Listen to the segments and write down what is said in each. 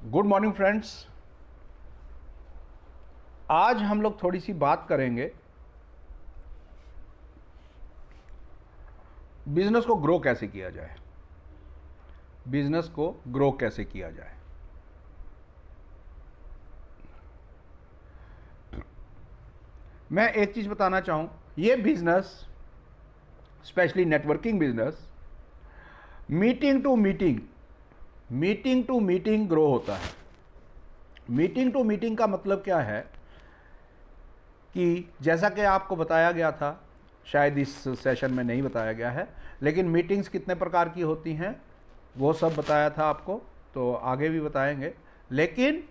Good morning friends. आज हम लोग थोड़ी सी बात करेंगे बिजनेस को ग्रो कैसे किया जाए। बिजनेस को ग्रो कैसे किया जाए। मैं एक चीज बताना चाहूं, ये business specially networking business meeting to meeting grow होता है। मीटिंग टू मीटिंग का मतलब क्या है कि जैसा कि आपको बताया गया था, शायद इस सेशन में नहीं बताया गया है, लेकिन मीटिंग्स कितने प्रकार की होती हैं वो सब बताया था आपको, तो आगे भी बताएंगे। लेकिन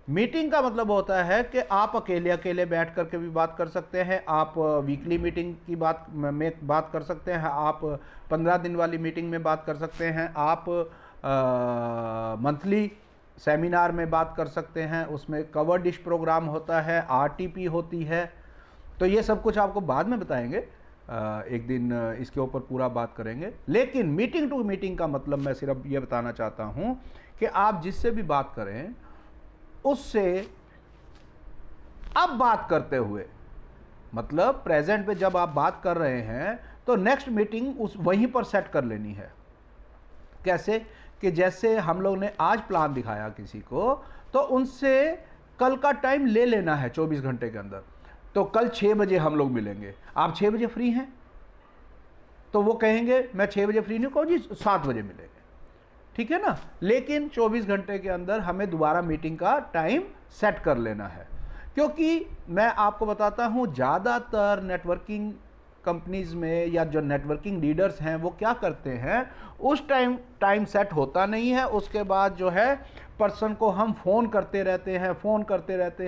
मीटिंग का मतलब होता है कि आप अकेले अकेले बैठ करके भी बात कर सकते हैं, आप वीकली मीटिंग की बात कर सकते हैं, आप 15 दिन वाली मीटिंग में बात कर सकते हैं, आप मंथली सेमिनार में बात कर सकते हैं, उसमें कवर डिश प्रोग्राम होता है, आरटीपी होती है। तो ये सब कुछ आपको बाद में बताएंगे, एक दिन इसके ऊपर पूरा बात करेंगे। लेकिन मीटिंग टू मीटिंग का मतलब मैं सिर्फ ये बताना चाहता हूं कि आप जिससे भी बात करें उससे अब बात करते हुए, मतलब प्रेजेंट पे जब आप बात कर रहे हैं तो नेक्स्ट मीटिंग उस वहीं पर सेट कर लेनी है। कैसे कि जैसे हम लोग ने आज प्लान दिखाया किसी को, तो उनसे कल का टाइम ले लेना है 24 घंटे के अंदर। तो कल 6 बजे हम लोग मिलेंगे, आप 6 बजे फ्री हैं? तो वो कहेंगे मैं 6 बजे फ्री नहीं, कहो जी 7 बजे मिलेंगे, ठीक है ना। लेकिन 24 घंटे के अंदर हमें दोबारा मीटिंग का टाइम सेट कर लेना है, क्योंकि मैं आपको बताता हूं ज़्यादातर नेटवर्किंग कंपनीज में या जो नेटवर्किंग लीडर्स हैं वो क्या करते हैं, उस टाइम सेट होता नहीं है, उसके बाद जो है पर्सन को हम फ़ोन करते रहते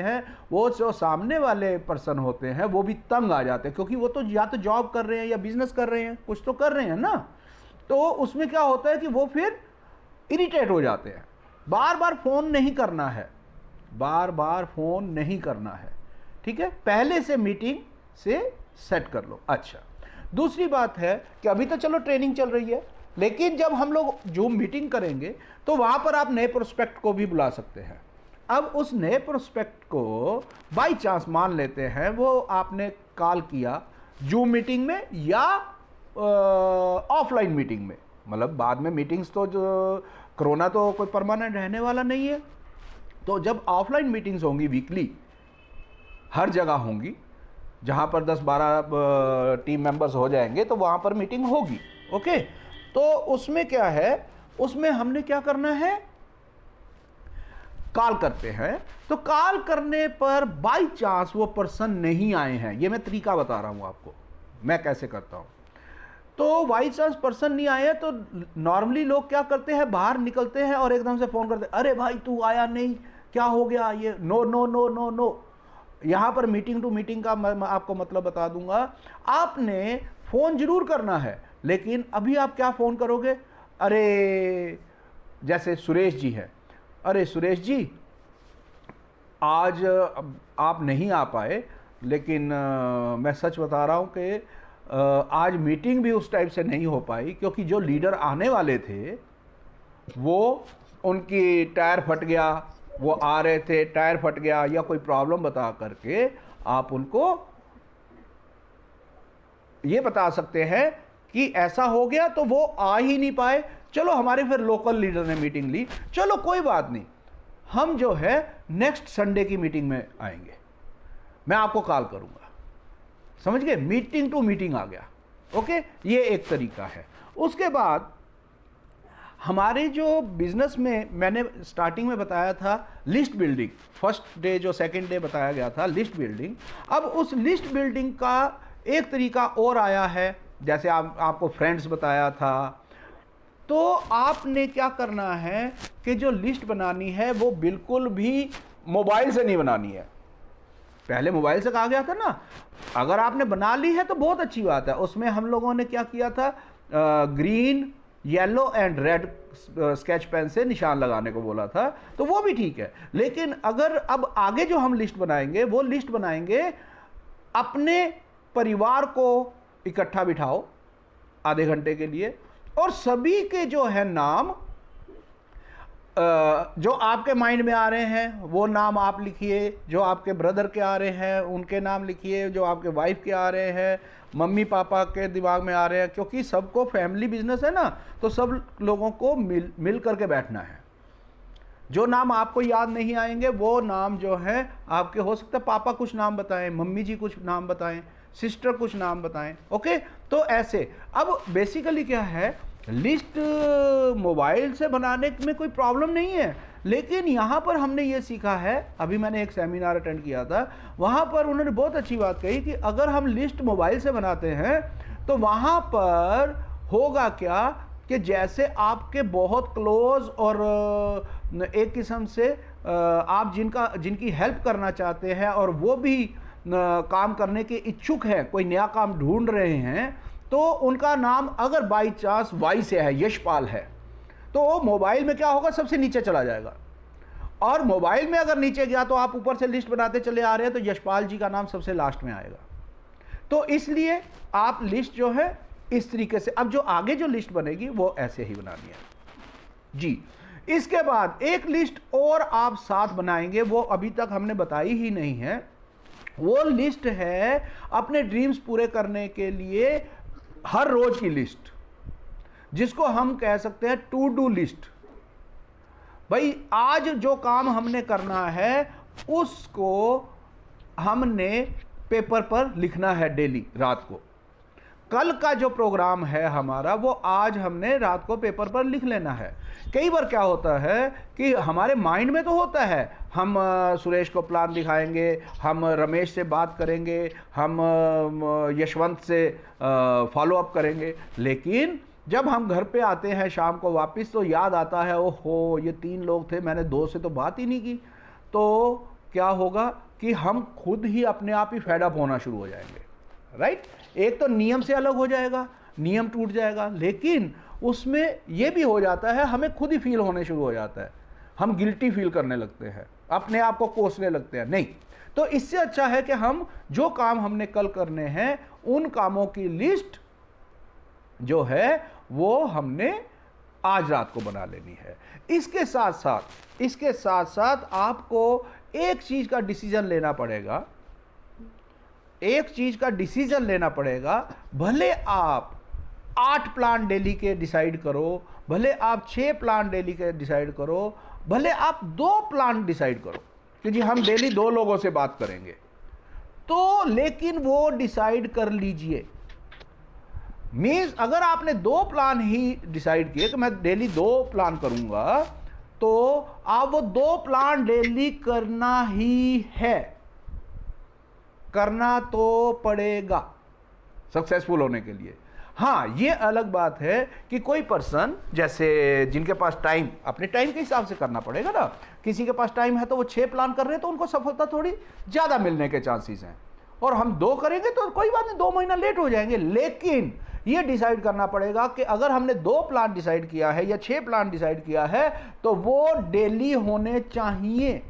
हैं। वो जो सामने वाले पर्सन होते हैं वो भी तंग आ जाते हैं, क्योंकि वो तो या तो जॉब कर रहे हैं या बिजनेस कर रहे हैं, कुछ तो कर रहे हैं ना। तो उसमें क्या होता है कि वो फिर इरिटेट हो जाते हैं। बार बार फ़ोन नहीं करना है, ठीक है। पहले से मीटिंग से सेट कर लो। अच्छा, दूसरी बात है कि अभी तो चलो ट्रेनिंग चल रही है, लेकिन जब हम लोग जूम मीटिंग करेंगे तो वहां पर आप नए प्रोस्पेक्ट को भी बुला सकते हैं। अब उस नए प्रोस्पेक्ट को बाय चांस मान लेते हैं वो आपने कॉल किया जूम मीटिंग में या ऑफलाइन मीटिंग में, मतलब बाद में मीटिंग्स तो जो कोरोना तो कोई परमानेंट रहने वाला नहीं है। तो जब ऑफलाइन मीटिंग्स होंगी वीकली, हर जगह होंगी, जहां पर 10-12 टीम मेंबर्स हो जाएंगे तो वहां पर मीटिंग होगी। ओके, तो उसमें क्या है, उसमें हमने क्या करना है, कॉल करते हैं। तो कॉल करने पर बाय चांस वो पर्सन नहीं आए हैं, ये मैं तरीका बता रहा हूं आपको मैं कैसे करता हूं। तो बाई चांस पर्सन नहीं आए तो नॉर्मली लोग क्या करते हैं, बाहर निकलते हैं और एकदम से फोन करते हैं, अरे भाई तू आया नहीं, क्या हो गया, ये no no no no no. यहां पर मीटिंग टू मीटिंग का मैं आपको मतलब बता दूंगा। आपने फोन जरूर करना है, लेकिन अभी आप क्या फोन करोगे, अरे जैसे सुरेश जी है, अरे सुरेश जी आज आप नहीं आ पाए, लेकिन मैं सच बता रहा हूं कि आज मीटिंग भी उस टाइप से नहीं हो पाई, क्योंकि जो लीडर आने वाले थे वो उनकी टायर फट गया, वो आ रहे थे टायर फट गया या कोई प्रॉब्लम बता करके आप उनको ये बता सकते हैं कि ऐसा हो गया तो वो आ ही नहीं पाए। चलो हमारे फिर लोकल लीडर ने मीटिंग ली, चलो कोई बात नहीं, हम जो है नेक्स्ट संडे की मीटिंग में आएंगे, मैं आपको कॉल करूंगा। समझ गए, मीटिंग टू मीटिंग आ गया। ओके, ये एक तरीका है। उसके बाद हमारे जो बिजनेस में मैंने स्टार्टिंग में बताया था लिस्ट बिल्डिंग, फर्स्ट डे जो सेकंड डे बताया गया था लिस्ट बिल्डिंग। अब उस लिस्ट बिल्डिंग का एक तरीका और आया है, जैसे आपको फ्रेंड्स बताया था। तो आपने क्या करना है कि जो लिस्ट बनानी है वो बिल्कुल भी मोबाइल से नहीं बनानी है। पहले मोबाइल से कहा गया था ना, अगर आपने बना ली है तो बहुत अच्छी बात है। उसमें हम लोगों ने क्या किया था, green yellow and red sketch pen से निशान लगाने को बोला था, तो वो भी ठीक है। लेकिन अगर अब आगे जो हम लिस्ट बनाएंगे वो लिस्ट बनाएंगे, अपने परिवार को इकट्ठा बिठाओ आधे घंटे के लिए और सभी के जो है नाम जो आपके माइंड में आ रहे हैं वो नाम आप लिखिए, जो आपके ब्रदर के आ रहे हैं उनके नाम लिखिए, जो आपके वाइफ के आ रहे हैं, मम्मी पापा के दिमाग में आ रहे हैं, क्योंकि सबको फैमिली बिजनेस है ना, तो सब लोगों को मिल करके बैठना है। जो नाम आपको याद नहीं आएंगे वो नाम जो है आपके, हो सकता है पापा कुछ नाम बताएं, मम्मी जी कुछ नाम बताएं, सिस्टर कुछ नाम बताएं। ओके, तो ऐसे। अब बेसिकली क्या है, लिस्ट मोबाइल से बनाने में कोई प्रॉब्लम नहीं है, लेकिन यहाँ पर हमने ये सीखा है, अभी मैंने एक सेमिनार अटेंड किया था, वहाँ पर उन्होंने बहुत अच्छी बात कही कि अगर हम लिस्ट मोबाइल से बनाते हैं तो वहाँ पर होगा क्या कि जैसे आपके बहुत क्लोज और एक किस्म से आप जिनकी हेल्प करना चाहते हैं और वो भी काम करने के इच्छुक हैं, कोई नया काम ढूंढ रहे हैं, तो उनका नाम अगर बाई चांस वाई से है, यशपाल है, तो मोबाइल में क्या होगा, सबसे नीचे चला जाएगा। और मोबाइल में अगर नीचे गया तो आप ऊपर से लिस्ट बनाते चले आ रहे हैं तो यशपाल जी का नाम सबसे लास्ट में आएगा। तो इसलिए आप लिस्ट जो है इस तरीके से, अब जो आगे जो लिस्ट बनेगी वो ऐसे ही बनानी है जी। इसके बाद एक लिस्ट और आप साथ बनाएंगे, वो अभी तक हमने बताई ही नहीं है। वो लिस्ट है अपने ड्रीम्स पूरे करने के लिए हर रोज की लिस्ट, जिसको हम कह सकते हैं टू डू लिस्ट। भाई आज जो काम हमने करना है उसको हमने पेपर पर लिखना है डेली रात को। कल का जो प्रोग्राम है हमारा वो आज हमने रात को पेपर पर लिख लेना है। कई बार क्या होता है कि हमारे माइंड में तो होता है, हम सुरेश को प्लान दिखाएंगे, हम रमेश से बात करेंगे, हम यशवंत से फॉलो अप करेंगे, लेकिन जब हम घर पे आते हैं शाम को वापस तो याद आता है, ओहो ये 3 लोग थे, मैंने 2 से तो बात ही नहीं की। तो क्या होगा कि हम खुद ही अपने आप ही फेड अप होना शुरू हो जाएंगे, राइट। एक तो नियम से अलग हो जाएगा, नियम टूट जाएगा, लेकिन उसमें यह भी हो जाता है हमें खुद ही फील होने शुरू हो जाता है, हम गिल्टी फील करने लगते हैं, अपने आप को कोसने लगते हैं। नहीं, तो इससे अच्छा है कि हम जो काम हमने कल करने हैं उन कामों की लिस्ट जो है वो हमने आज रात को बना लेनी है। इसके साथ साथ आपको एक चीज का डिसीजन लेना पड़ेगा, भले आप 8 प्लान डेली के डिसाइड करो, भले आप 6 प्लान डेली के डिसाइड करो, भले आप 2 प्लान डिसाइड करो कि जी हम डेली 2 लोगों से बात करेंगे, तो लेकिन वो डिसाइड कर लीजिए। मीन्स अगर आपने 2 प्लान ही डिसाइड किए कि मैं डेली 2 प्लान करूंगा, तो आप वो 2 प्लान डेली करना ही है, करना तो पड़ेगा सक्सेसफुल होने के लिए। हाँ, ये अलग बात है कि कोई पर्सन जैसे जिनके पास टाइम, अपने टाइम के हिसाब से करना पड़ेगा ना, किसी के पास टाइम है तो वो 6 प्लान कर रहे हैं तो उनको सफलता थोड़ी ज़्यादा मिलने के चांसेस हैं, और हम 2 करेंगे तो कोई बात नहीं, 2 महीना लेट हो जाएंगे, लेकिन ये डिसाइड करना पड़ेगा कि अगर हमने 2 प्लान डिसाइड किया है या 6 प्लान डिसाइड किया है तो वो डेली होने चाहिए।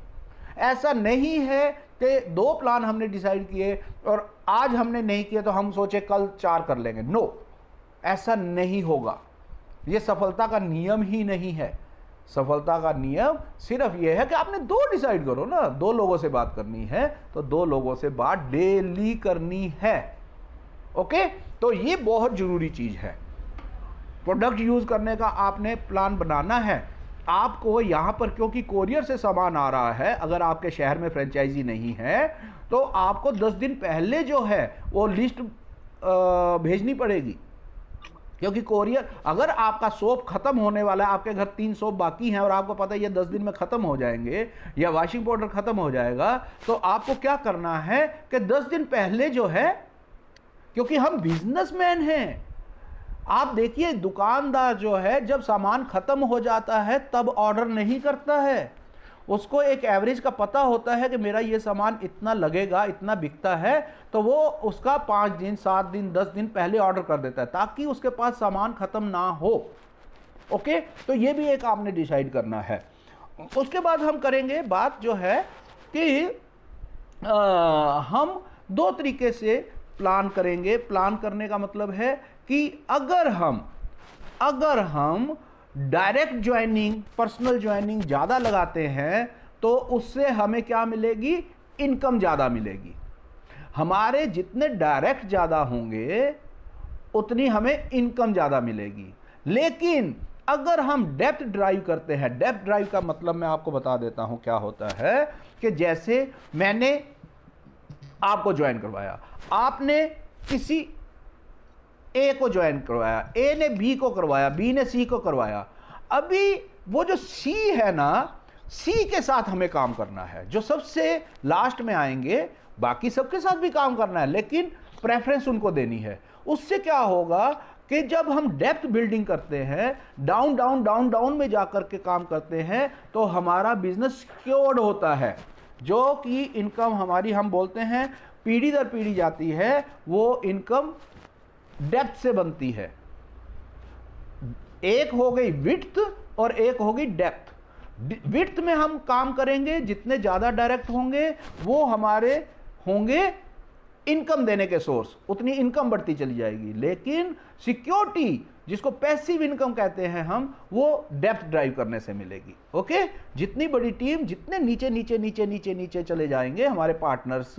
ऐसा नहीं है कि 2 प्लान हमने डिसाइड किए और आज हमने नहीं किए तो हम सोचे कल 4 कर लेंगे। नो, ऐसा नहीं होगा, ये सफलता का नियम ही नहीं है। सफलता का नियम सिर्फ यह है कि आपने 2 डिसाइड करो ना, 2 लोगों से बात करनी है तो 2 लोगों से बात डेली करनी है। ओके, तो ये बहुत जरूरी चीज है। प्रोडक्ट यूज करने का आपने प्लान बनाना है। आपको यहां पर क्योंकि कोरियर से सामान आ रहा है, अगर आपके शहर में फ्रेंचाइजी नहीं है तो आपको 10 दिन पहले जो है वो लिस्ट भेजनी पड़ेगी, क्योंकि कोरियर, अगर आपका सोप खत्म होने वाला है, आपके घर 3 सोप बाकी हैं और आपको पता है ये 10 दिन में खत्म हो जाएंगे या वॉशिंग पाउडर खत्म हो जाएगा, तो आपको क्या करना है कि 10 दिन पहले जो है, क्योंकि हम बिजनेसमैन हैं, आप देखिए दुकानदार जो है जब सामान खत्म हो जाता है तब ऑर्डर नहीं करता है, उसको एक एवरेज का पता होता है कि मेरा ये सामान इतना लगेगा, इतना बिकता है, तो वो उसका 5 दिन 7 दिन 10 दिन पहले ऑर्डर कर देता है ताकि उसके पास सामान खत्म ना हो। ओके, तो ये भी एक आपने डिसाइड करना है। उसके बाद हम करेंगे बात जो है कि हम 2 तरीके से प्लान करेंगे। प्लान करने का मतलब है कि अगर हम डायरेक्ट ज्वाइनिंग, पर्सनल ज्वाइनिंग ज़्यादा लगाते हैं तो उससे हमें क्या मिलेगी? इनकम ज़्यादा मिलेगी। हमारे जितने डायरेक्ट ज़्यादा होंगे उतनी हमें इनकम ज़्यादा मिलेगी। लेकिन अगर हम डेप्थ ड्राइव करते हैं, डेप्थ ड्राइव का मतलब मैं आपको बता देता हूं क्या होता है कि जैसे मैंने आपको ज्वाइन करवाया, आपने किसी ए को ज्वाइन करवाया, ए ने बी को करवाया, बी ने सी को करवाया। अभी वो जो सी है ना, सी के साथ हमें काम करना है। जो सबसे लास्ट में आएंगे बाकी सबके साथ भी काम करना है, लेकिन प्रेफरेंस उनको देनी है। उससे क्या होगा कि जब हम डेप्थ बिल्डिंग करते हैं, डाउन डाउन डाउन डाउन में जाकर के काम करते हैं, तो हमारा बिजनेस सिक्योर्ड होता है। जो कि इनकम हमारी, हम बोलते हैं पीढ़ी दर पीढ़ी जाती है, वो इनकम डेप्थ से बनती है। एक हो गई विड्थ और एक हो गई डेप्थ। विड्थ में हम काम करेंगे, जितने ज़्यादा डायरेक्ट होंगे वो हमारे होंगे इनकम देने के सोर्स, उतनी इनकम बढ़ती चली जाएगी। लेकिन सिक्योरिटी, जिसको पैसिव इनकम कहते हैं हम, वो डेप्थ ड्राइव करने से मिलेगी। ओके, जितनी बड़ी टीम, जितने नीचे नीचे नीचे नीचे नीचे चले जाएंगे हमारे पार्टनर्स,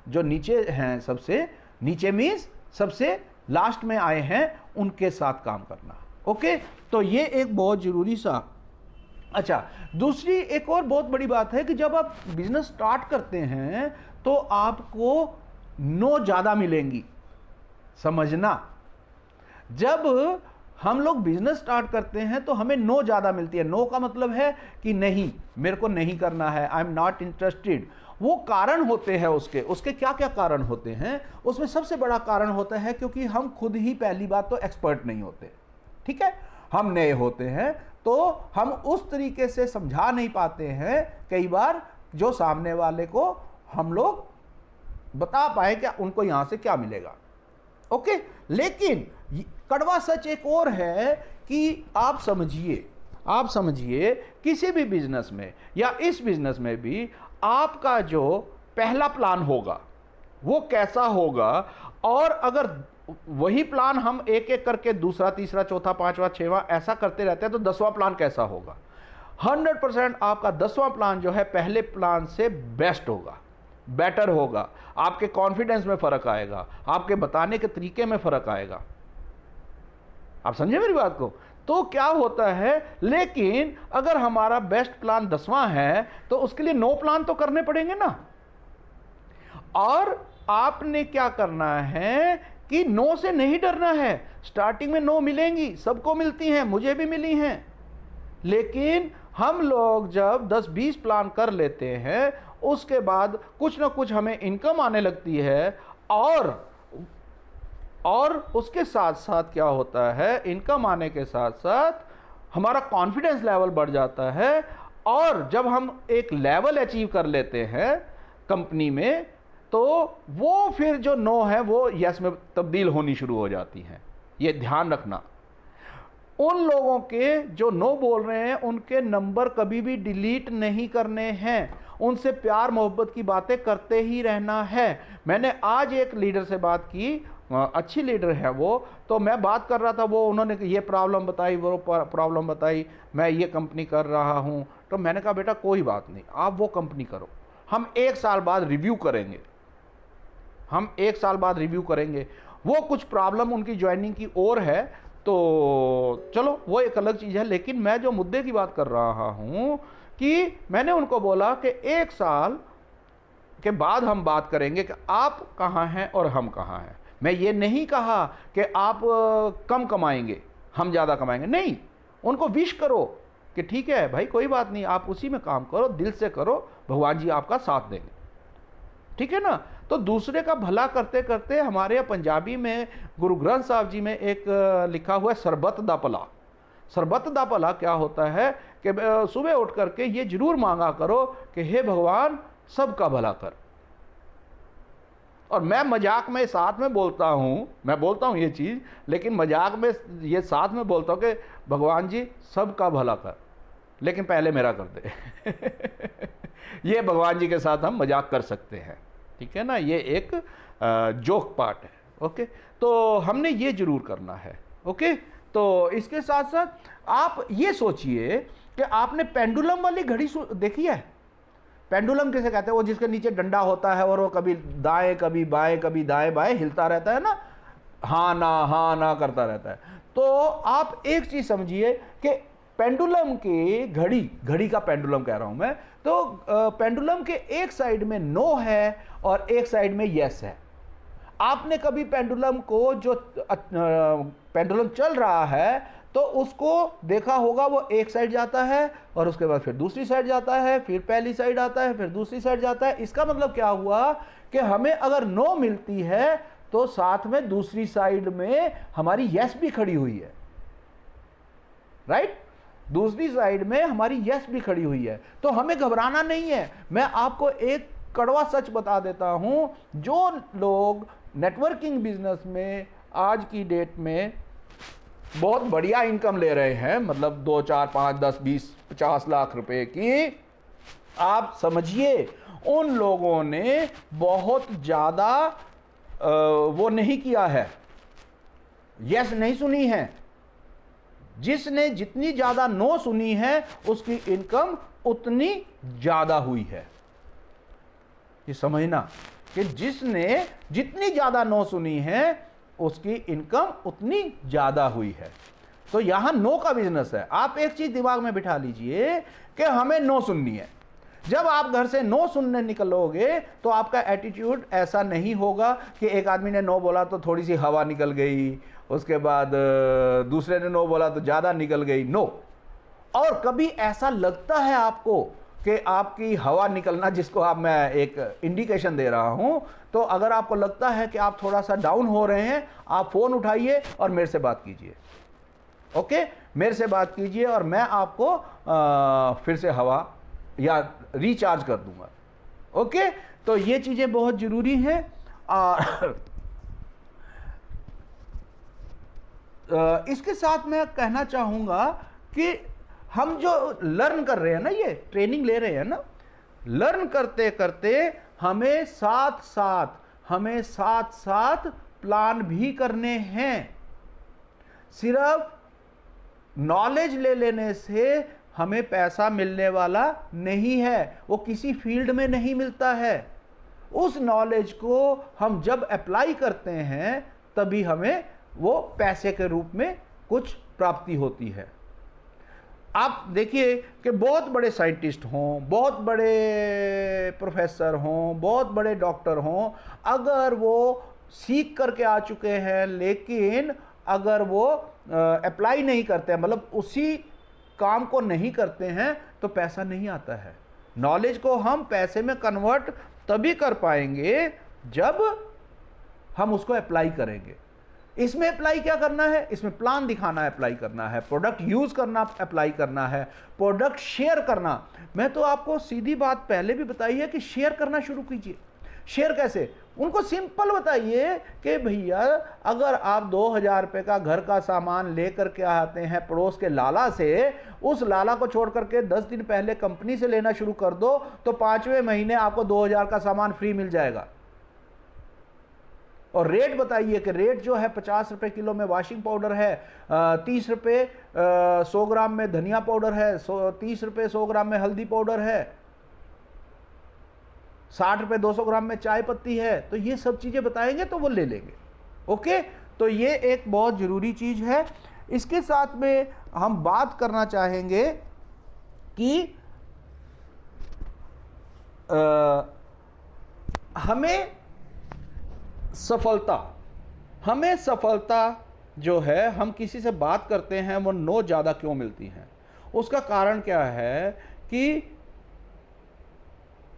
जो नीचे हैं, सबसे नीचे मीन्स सबसे लास्ट में आए हैं, उनके साथ काम करना। ओके, तो ये एक बहुत जरूरी सा। अच्छा, दूसरी एक और बहुत बड़ी बात है कि जब आप बिजनेस स्टार्ट करते हैं तो आपको नो ज़्यादा मिलेंगी। समझना, जब हम लोग बिजनेस स्टार्ट करते हैं तो हमें नो ज़्यादा मिलती है। नो का मतलब है कि नहीं, मेरे को नहीं करना है, आई एम नॉट इंटरेस्टेड। वो कारण होते हैं उसके क्या क्या कारण होते हैं? उसमें सबसे बड़ा कारण होता है क्योंकि हम खुद ही पहली बात तो एक्सपर्ट नहीं होते, ठीक है, हम नए होते हैं, तो हम उस तरीके से समझा नहीं पाते हैं कई बार जो सामने वाले को हम लोग बता पाए क्या उनको यहां से क्या मिलेगा। ओके, लेकिन कड़वा सच एक और है कि आप समझिए किसी भी बिजनेस में या इस बिजनेस में भी आपका जो पहला प्लान होगा वो कैसा होगा, और अगर वही प्लान हम एक एक करके दूसरा, तीसरा, चौथा, पांचवा, छठवां ऐसा करते रहते हैं तो 10वां प्लान कैसा होगा? 100% आपका 10वां प्लान जो है पहले प्लान से बेस्ट होगा, बेटर होगा। आपके कॉन्फिडेंस में फर्क आएगा, आपके बताने के तरीके में फर्क आएगा। आप समझे मेरी बात को? तो क्या होता है, लेकिन अगर हमारा बेस्ट प्लान 10वां है तो उसके लिए 9 प्लान तो करने पड़ेंगे ना। और आपने क्या करना है कि 9 से नहीं डरना है। स्टार्टिंग में 9 मिलेंगी, सबको मिलती हैं, मुझे भी मिली हैं, लेकिन हम लोग जब 10-20 प्लान कर लेते हैं उसके बाद कुछ ना कुछ हमें इनकम आने लगती है, और उसके साथ साथ क्या होता है, इनकम आने के साथ साथ हमारा कॉन्फिडेंस लेवल बढ़ जाता है। और जब हम एक लेवल अचीव कर लेते हैं कंपनी में, तो वो फिर जो नो है वो यस में तब्दील होनी शुरू हो जाती है। ये ध्यान रखना, उन लोगों के जो नो बोल रहे हैं उनके नंबर कभी भी डिलीट नहीं करने हैं, उनसे प्यार मोहब्बत की बातें करते ही रहना है। मैंने आज एक लीडर से बात की, अच्छी लीडर है वो, तो मैं बात कर रहा था, वो उन्होंने ये प्रॉब्लम बताई, वो प्रॉब्लम बताई, मैं ये कंपनी कर रहा हूँ। तो मैंने कहा बेटा कोई बात नहीं, आप वो कंपनी करो, हम 1 साल बाद रिव्यू करेंगे, हम 1 साल बाद रिव्यू करेंगे। वो कुछ प्रॉब्लम उनकी ज्वाइनिंग की और है, तो चलो वो एक अलग चीज़ है। लेकिन मैं जो मुद्दे की बात कर रहा हूँ कि मैंने उनको बोला कि 1 साल के बाद हम बात करेंगे कि आप कहाँ हैं और हम कहाँ हैं। मैं ये नहीं कहा कि आप कम कमाएंगे, हम ज़्यादा कमाएंगे, नहीं। उनको विश करो कि ठीक है भाई, कोई बात नहीं, आप उसी में काम करो, दिल से करो, भगवान जी आपका साथ देंगे, ठीक है ना। तो दूसरे का भला करते करते, हमारे यहाँ पंजाबी में गुरु ग्रंथ साहब जी में एक लिखा हुआ है सरबत दा भला। सरबत दा भला क्या होता है कि सुबह उठ करके ये जरूर मांगा करो कि हे भगवान सबका भला कर। और मैं मजाक में साथ में बोलता हूँ, मैं बोलता हूँ ये चीज़, लेकिन मजाक में ये साथ में बोलता हूँ कि भगवान जी सबका भला कर, लेकिन पहले मेरा कर दे। ये भगवान जी के साथ हम मजाक कर सकते हैं, ठीक है ना, ये एक जोक पार्ट है। ओके, तो हमने ये जरूर करना है। ओके, तो इसके साथ साथ आप ये सोचिए कि आपने पेंडुलम वाली घड़ी देखी है? पेंडुलम किसे कहते हैं? वो जिसके नीचे डंडा होता है और वो कभी दाएं कभी बाएं कभी दाएं बाएं हिलता रहता है ना, हाँ ना करता रहता है। तो आप एक चीज समझिए कि पेंडुलम की घड़ी का पेंडुलम कह रहा हूं मैं, तो पेंडुलम के एक साइड में नो है और एक साइड में यस है। आपने कभी पेंडुलम को, जो पेंडुलम चल रहा है, तो उसको देखा होगा, वो एक साइड जाता है और उसके बाद फिर दूसरी साइड जाता है, फिर पहली साइड आता है, फिर दूसरी साइड जाता है। इसका मतलब क्या हुआ कि हमें अगर नो मिलती है तो साथ में दूसरी साइड में हमारी यस भी खड़ी हुई है, राइट? दूसरी साइड में हमारी यस भी खड़ी हुई है। तो हमें घबराना नहीं है। मैं आपको एक कड़वा सच बता देता हूं, जो लोग नेटवर्किंग बिजनेस में आज की डेट में बहुत बढ़िया इनकम ले रहे हैं, मतलब 2, 4, 5, 10, 20, 50 लाख रुपए की, आप समझिए उन लोगों ने बहुत ज्यादा वो नहीं किया है, यस नहीं सुनी है। जिसने जितनी ज्यादा नो सुनी है उसकी इनकम उतनी ज्यादा हुई है। ये समझना कि जिसने जितनी ज्यादा नो सुनी है उसकी इनकम उतनी ज्यादा हुई है। तो यहां नो का बिजनेस है। आप एक चीज दिमाग में बिठा लीजिए कि हमें नो सुननी है। जब आप घर से नो सुनने निकलोगे तो आपका एटीट्यूड ऐसा नहीं होगा कि एक आदमी ने नो बोला तो थोड़ी सी हवा निकल गई, उसके बाद दूसरे ने नो बोला तो ज्यादा निकल गई। नो। और कभी ऐसा लगता है आपको कि आपकी हवा निकलना, जिसको आप, मैं एक इंडिकेशन दे रहा हूं, तो अगर आपको लगता है कि आप थोड़ा सा डाउन हो रहे हैं, आप फोन उठाइए और मेरे से बात कीजिए। ओके, मेरे से बात कीजिए और मैं आपको फिर से हवा या रिचार्ज कर दूंगा। ओके, तो ये चीजें बहुत जरूरी हैं। इसके साथ मैं कहना चाहूंगा कि हम जो लर्न कर रहे हैं ना, ये ट्रेनिंग ले रहे हैं ना, लर्न करते करते हमें साथ साथ प्लान भी करने हैं। सिर्फ नॉलेज ले लेने से हमें पैसा मिलने वाला नहीं है, वो किसी फील्ड में नहीं मिलता है। उस नॉलेज को हम जब अप्लाई करते हैं तभी हमें वो पैसे के रूप में कुछ प्राप्ति होती है। आप देखिए कि बहुत बड़े साइंटिस्ट हों, बहुत बड़े प्रोफेसर हों, बहुत बड़े डॉक्टर हों, अगर वो सीख करके आ चुके हैं लेकिन अगर वो अप्लाई नहीं करते हैं, मतलब उसी काम को नहीं करते हैं, तो पैसा नहीं आता है। नॉलेज को हम पैसे में कन्वर्ट तभी कर पाएंगे जब हम उसको अप्लाई करेंगे। इसमें अप्लाई क्या करना है? इसमें प्लान दिखाना है, अप्लाई करना है, प्रोडक्ट यूज करना, अप्लाई करना है, प्रोडक्ट शेयर करना। मैं तो आपको सीधी बात पहले भी बताई है कि शेयर करना शुरू कीजिए। शेयर कैसे? उनको सिंपल बताइए कि भैया अगर आप 2000 रुपए का घर का सामान लेकर के आते हैं पड़ोस के लाला से, उस लाला को छोड़ करके 10 दिन पहले कंपनी से लेना शुरू कर दो तो 5वें महीने आपको 2000 का सामान फ्री मिल जाएगा। और रेट बताइए कि रेट जो है 50 रुपए किलो में वॉशिंग पाउडर है, 30 रुपए 100 ग्राम में धनिया पाउडर है, 30 रुपए 100 ग्राम में हल्दी पाउडर है, 60 रुपए 200 ग्राम में चाय पत्ती है। तो ये सब चीजें बताएंगे तो वो ले लेंगे। ओके, तो ये एक बहुत जरूरी चीज है। इसके साथ में हम बात करना चाहेंगे कि हमें सफलता जो है, हम किसी से बात करते हैं वो नो ज़्यादा क्यों मिलती हैं? उसका कारण क्या है कि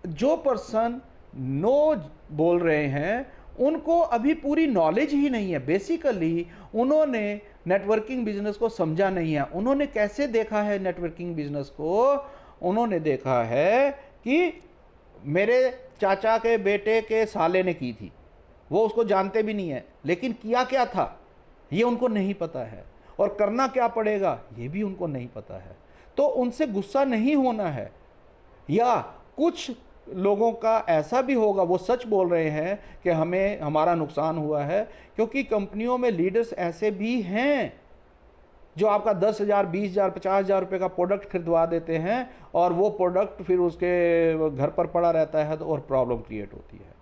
जो पर्सन नो बोल रहे हैं उनको अभी पूरी नॉलेज ही नहीं है। बेसिकली उन्होंने नेटवर्किंग बिजनेस को समझा नहीं है। उन्होंने कैसे देखा है नेटवर्किंग बिजनेस को? उन्होंने देखा है कि मेरे चाचा के बेटे के साले ने की थी, वो उसको जानते भी नहीं है, लेकिन किया क्या था ये उनको नहीं पता है, और करना क्या पड़ेगा ये भी उनको नहीं पता है। तो उनसे गुस्सा नहीं होना है। या कुछ लोगों का ऐसा भी होगा, वो सच बोल रहे हैं कि हमें हमारा नुकसान हुआ है, क्योंकि कंपनियों में लीडर्स ऐसे भी हैं जो आपका 10,000, 20,000, 50,000 रुपये का प्रोडक्ट खरीदवा देते हैं और वो प्रोडक्ट फिर उसके घर पर पड़ा रहता है तो और प्रॉब्लम क्रिएट होती है।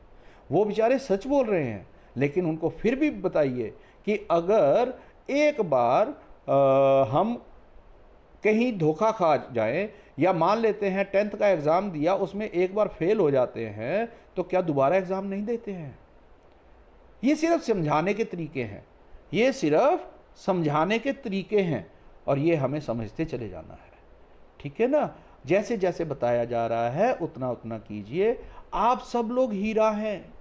वो बेचारे सच बोल रहे हैं, लेकिन उनको फिर भी बताइए कि अगर एक बार हम कहीं धोखा खा जाएं, या मान लेते हैं 10th का एग्ज़ाम दिया, उसमें एक बार फेल हो जाते हैं, तो क्या दोबारा एग्ज़ाम नहीं देते हैं? ये सिर्फ समझाने के तरीके हैं, ये सिर्फ समझाने के तरीके हैं, और ये हमें समझते चले जाना है, ठीक है ना। जैसे जैसे बताया जा रहा है उतना उतना कीजिए। आप सब लोग हीरा हैं,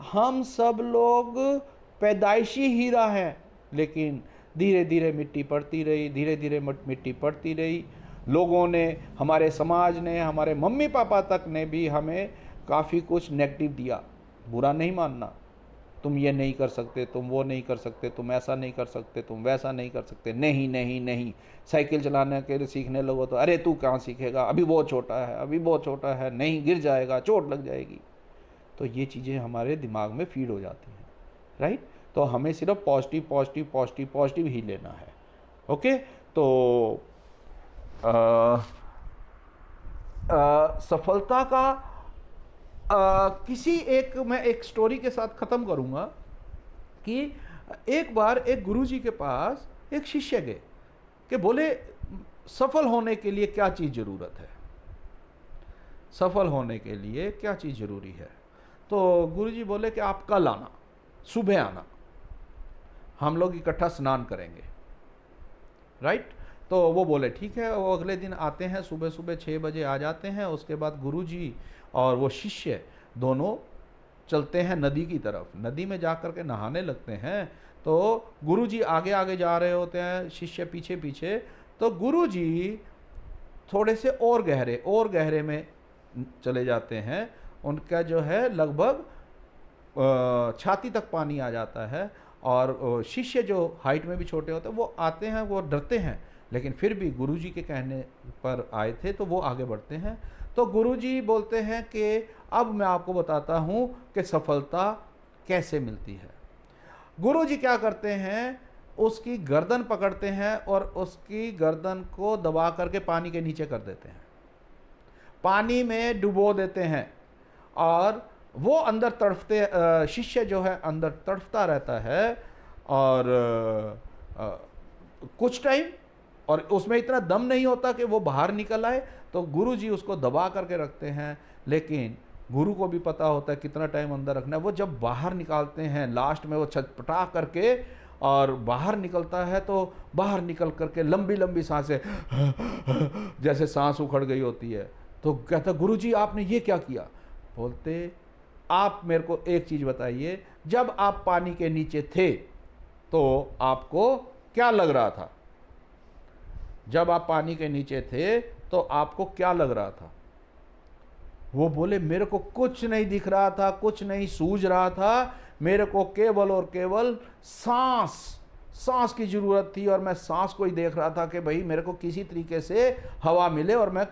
हम सब लोग पैदाइशी हीरा हैं, लेकिन धीरे धीरे मिट्टी पड़ती रही, धीरे धीरे मिट्टी पड़ती रही। लोगों ने, हमारे समाज ने, हमारे मम्मी पापा तक ने भी हमें काफ़ी कुछ नेगेटिव दिया। बुरा नहीं मानना, तुम ये नहीं कर सकते, तुम वो नहीं कर सकते, तुम ऐसा नहीं कर सकते, तुम वैसा नहीं कर सकते, नहीं नहीं नहीं। साइकिल चलाने के लिए सीखने लगो तो अरे तू कहाँ सीखेगा, अभी बहुत छोटा है, अभी बहुत छोटा है, नहीं गिर जाएगा, चोट लग जाएगी। तो ये चीज़ें हमारे दिमाग में फीड हो जाती हैं, राइट। तो हमें सिर्फ पॉजिटिव पॉजिटिव पॉजिटिव पॉजिटिव ही लेना है, ओके। तो सफलता का मैं एक स्टोरी के साथ ख़त्म करूँगा कि एक बार एक गुरुजी के पास एक शिष्य गए कि बोले सफल होने के लिए क्या चीज़ ज़रूरत है, सफल होने के लिए क्या चीज़ ज़रूरी है। तो गुरुजी बोले कि आप कल आना, सुबह आना, हम लोग इकट्ठा स्नान करेंगे, राइट। तो वो बोले ठीक है। वो अगले दिन आते हैं, सुबह सुबह 6 बजे आ जाते हैं। उसके बाद गुरुजी और वो शिष्य दोनों चलते हैं नदी की तरफ। नदी में जा कर के नहाने लगते हैं। तो गुरुजी आगे आगे जा रहे होते हैं, शिष्य पीछे पीछे। तो गुरुजी थोड़े से और गहरे में चले जाते हैं। उनका जो है लगभग छाती तक पानी आ जाता है। और शिष्य जो हाइट में भी छोटे होते हैं वो आते हैं, वो डरते हैं, लेकिन फिर भी गुरुजी के कहने पर आए थे तो वो आगे बढ़ते हैं। तो गुरुजी बोलते हैं कि अब मैं आपको बताता हूँ कि सफलता कैसे मिलती है। गुरुजी क्या करते हैं, उसकी गर्दन पकड़ते हैं और उसकी गर्दन को दबा करके पानी के नीचे कर देते हैं, पानी में डुबो देते हैं। और वो अंदर तड़फते, शिष्य जो है अंदर तड़फता रहता है और कुछ टाइम, और उसमें इतना दम नहीं होता कि वो बाहर निकल आए। तो गुरुजी उसको दबा करके रखते हैं, लेकिन गुरु को भी पता होता है कितना टाइम अंदर रखना है। वो जब बाहर निकालते हैं, लास्ट में वो छटपटा करके और बाहर निकलता है, तो बाहर निकल करके लंबी लंबी सांसें, जैसे सांस उखड़ गई होती है। तो कहता गुरुजी आपने ये क्या किया? बोलते आप मेरे को एक चीज़ बताइए, जब आप पानी के नीचे थे तो आपको क्या लग रहा था? जब आप पानी के नीचे थे तो आपको क्या लग रहा था? वो बोले मेरे को कुछ नहीं दिख रहा था, कुछ नहीं सूझ रहा था, मेरे को केवल और केवल सांस की ज़रूरत थी और मैं सांस को ही देख रहा था कि भाई मेरे को किसी तरीके से हवा मिले और मैं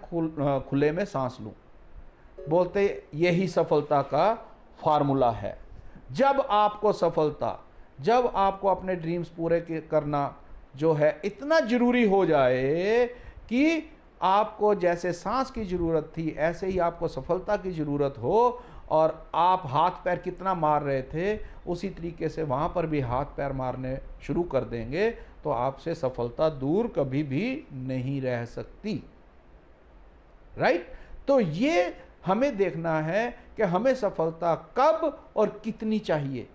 खुले में सांस लूँ। बोलते यही सफलता का फार्मूला है। जब आपको सफलता, जब आपको अपने ड्रीम्स पूरे करना जो है इतना ज़रूरी हो जाए कि आपको जैसे सांस की ज़रूरत थी ऐसे ही आपको सफलता की ज़रूरत हो, और आप हाथ पैर कितना मार रहे थे उसी तरीके से वहाँ पर भी हाथ पैर मारने शुरू कर देंगे, तो आपसे सफलता दूर कभी भी नहीं रह सकती, राइट। तो ये हमें देखना है कि हमें सफलता कब और कितनी चाहिए,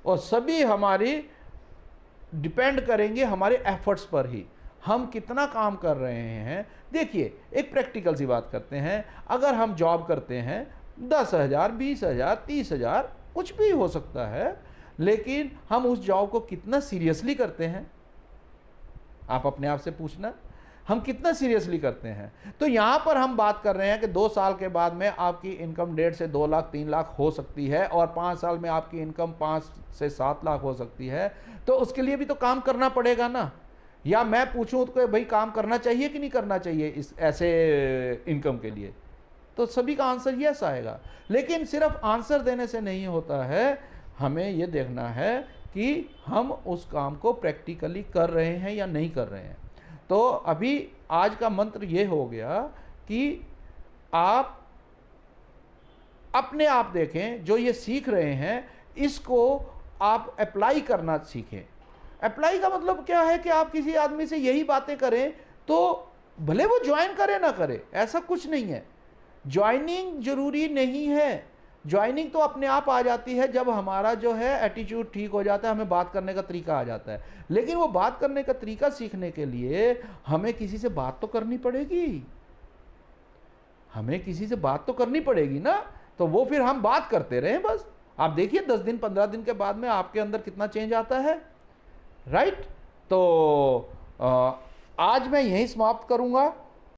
और सभी हमारी डिपेंड करेंगे हमारे एफर्ट्स पर ही, हम कितना काम कर रहे हैं। देखिए एक प्रैक्टिकल सी बात करते हैं, अगर हम जॉब करते हैं 10,000, 20,000, 30,000 कुछ भी हो सकता है, लेकिन हम उस जॉब को कितना सीरियसली करते हैं, आप अपने आप से पूछना, हम कितना सीरियसली करते हैं। तो यहाँ पर हम बात कर रहे हैं कि 2 साल के बाद में आपकी इनकम 1.5 से 2 लाख 3 लाख हो सकती है, और 5 साल में आपकी इनकम 5 से 7 लाख हो सकती है। तो उसके लिए भी तो काम करना पड़ेगा ना। या मैं पूछूं तो भाई काम करना चाहिए कि नहीं करना चाहिए इस ऐसे इनकम के लिए, तो सभी का आंसर यस आएगा। लेकिन सिर्फ आंसर देने से नहीं होता है, हमें ये देखना है कि हम उस काम को प्रैक्टिकली कर रहे हैं या नहीं कर रहे हैं। तो अभी आज का मंत्र ये हो गया कि आप अपने आप देखें, जो ये सीख रहे हैं इसको आप अप्लाई करना सीखें। अप्लाई का मतलब क्या है कि आप किसी आदमी से यही बातें करें तो भले वो ज्वाइन करे ना करे, ऐसा कुछ नहीं है। ज्वाइनिंग जरूरी नहीं है, ज्वाइनिंग तो अपने आप आ जाती है जब हमारा जो है एटीट्यूड ठीक हो जाता है, हमें बात करने का तरीका आ जाता है। लेकिन वो बात करने का तरीका सीखने के लिए हमें किसी से बात तो करनी पड़ेगी, हमें किसी से बात तो करनी पड़ेगी ना। तो वो फिर हम बात करते रहें बस। आप देखिए 10 दिन 15 दिन के बाद में आपके अंदर कितना चेंज आता है, राइट। तो आज मैं यहीं समाप्त करूंगा।